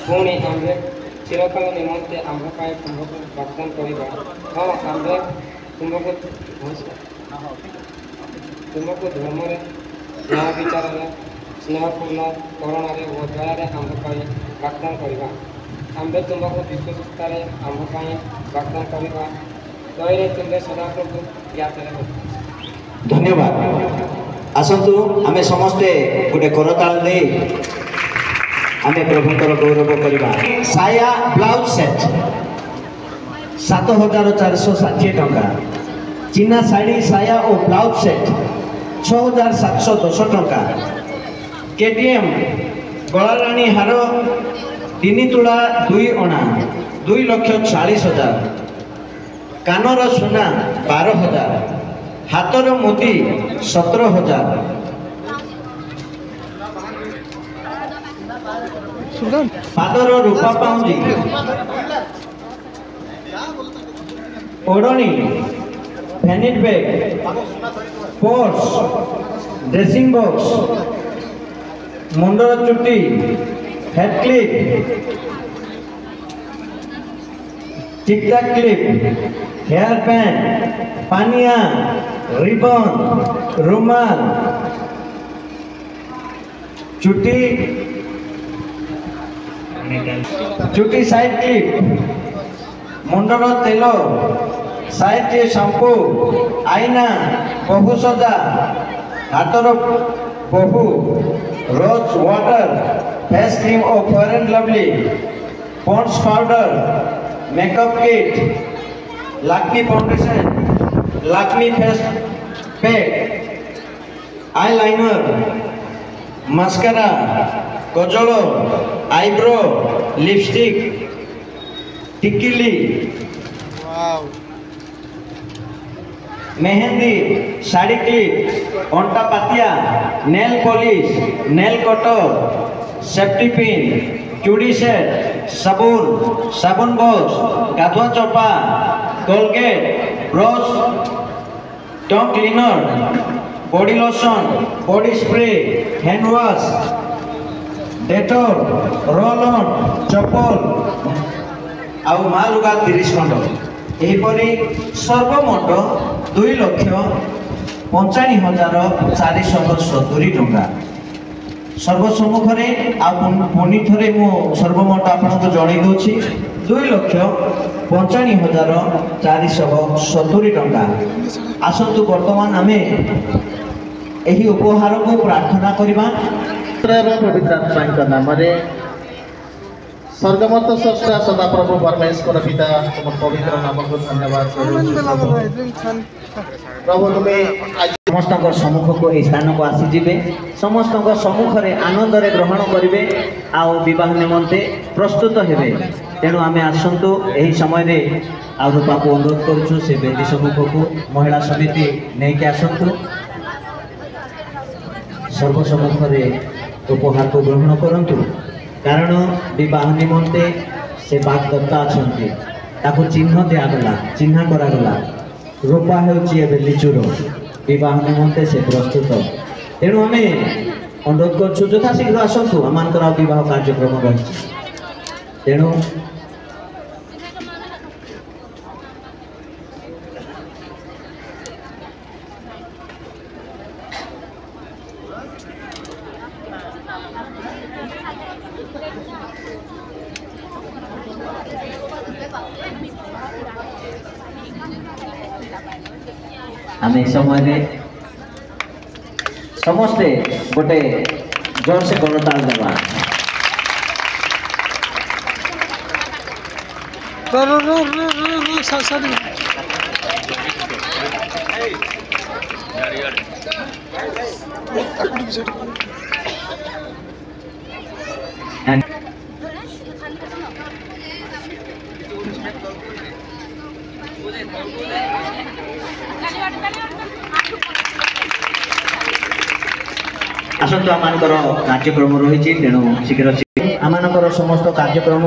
पुणी आम्भे चिरकाल निमंते आंभ पाए तुमको प्रार्थना करिबा। हाँ आम्भे तुमको धर्म रे न्याय विचार रे स्नेहपूर्ण करुणा रे व दया रे आंभ पाए प्रार्थना करिबा। आम्भे तुमको विश्वस्तता रे आंभ पाए प्रार्थना करिबा। दया तुमरे सदा प्रभु याद रे। धन्यवाद। आसतु आमे समस्ते गोटे करताल दे आमे प्रभुंकर गौरव करवा। साया ब्लाउज सेट 7460 टंका। चीना साड़ी साया और ब्लाउज सेट 6710 टंका। केटीएम गलाराणी हार 3 तुला 2 अणा 2,40,000। कानर सुना 12,000। हाथर मोती 17,000। पादर रूपा पाउंजी ओढ़नी भैनिट बैग पर्स ड्रेसिंग बॉक्स मुंडर चुट्टी head clip TikTok clip hair band पानिया रिबन रुमाल चुटी साइड क्लिप मुंडर तेल साइड शैम्पू आईना बहु सजा हाथर बहु रोज वाटर फेस क्रीम और Fair and Lovely Pond's powder makeup kit Lakme foundation Lakme face pack eyeliner mascara कजल आईब्रो लिपस्टिक टिकिली मेहंदी साड़ी क्लिप अंटा पातिया nail polish nail cutter safety pin चूड़ी सेट साबुन साबुन बॉक्स गाधुआ चोपा Colgate brush tongue cleaner body lotion body spray hand wash Dettol roll on चप्पल आउ मालुगा 30 खंड एहीपरी सर्वमोट 2,95,470 टंका सर्वसम्मुखें पुणी थे मु सर्वमोट आपको जन दूसरी 2,95,470 टंका। आसतु बर्तमान आमे यही उपहार को प्रार्थना करवा। पवित्र आत्मा नाम स्वर्गमत स्रष्टा सदाप्रभु परमेश्वर पिता तुम पवित्र नाम को धन्यवाद प्रभु तुम्हें समस्त सम्मुख को यह स्थान को आसीजे समस्त सम्मुख आनंद ग्रहण करेंगे आउ विवाह निमंते प्रस्तुत हेबे। तेणु आमे आसतु यही समय रूपा को अनुरोध करुँ से बेदी सम्मुख को महिला समिति नहीं कि आसतु सर्वसम्मुख उपहार को ग्रहण करंतु कारण विवाह निमंते से बागदत्ता अच्छा चिन्ह दिगला चिन्ह करागला रूपा होची लिचुर विवाह निमंते से प्रस्तुत। तेणु आम अनुरोध करूँ यथाशीघ्र आसतु आम विवाह कार्यक्रम रही। तेणु आम समय समस्ते गोटे जोर से करताल देवा। आसतु आम कार्यक्रम रही तेणु शीघ्र आम समस्त कार्यक्रम